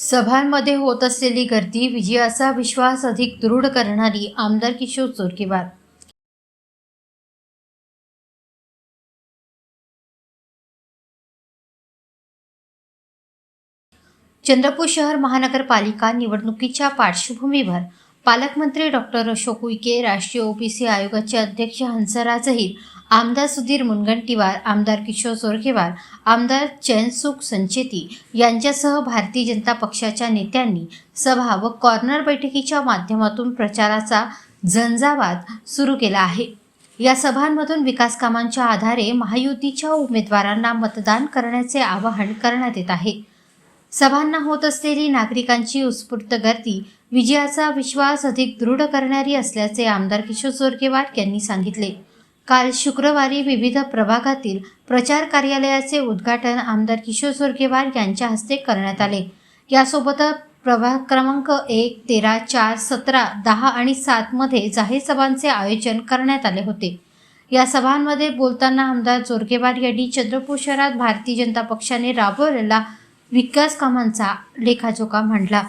सभांमध्ये होत असलेली गर्दी विजयाचा विश्वास अधिक दृढ करणारी आमदार किशोर जोरगेवार. चंद्रपूर शहर महानगरपालिका निवडणुकीच्या पार्श्वभूमीवर पालकमंत्री डॉक्टर अशोक उईके, राष्ट्रीय ओबीसी आयोगाचे अध्यक्ष हंसराज अहिर, आमदार सुधीर मुनगंटीवार, आमदार किशोर जोरगेवार, आमदार चैनसुख संचेती यांच्यासह भारतीय जनता पक्षाच्या नेत्यांनी सभा व कॉर्नर बैठकीच्या माध्यमातून प्रचाराचा झंझावात सुरू केला आहे. या सभांमधून विकास कामांच्या आधारे महायुतीच्या उमेदवारांना मतदान करण्याचे आवाहन करण्यात येत आहे. सभांना होत असलेली नागरिकांची उत्स्फूर्त गर्दी विजयाचा विश्वास अधिक दृढ करणारी असल्याचे आमदार किशोर जोरगेवार यांनी सांगितले. काल शुक्रवारी विविध प्रभागातील प्रचार कार्यालयाचे उद्घाटन आमदार किशोर जोरगेवार यांच्या हस्ते करण्यात आले. यासोबतच प्रभाग क्रमांक 1, 13, 4, 17, 10 आणि 7 मध्ये जाहीर सभांचे आयोजन करण्यात आले होते. या सभांमध्ये बोलताना आमदार जोरगेवार यांनी चंद्रपूर शहरात भारतीय जनता पक्षाने राबवलेला विकास कामांचा लेखाजोखा मांडला.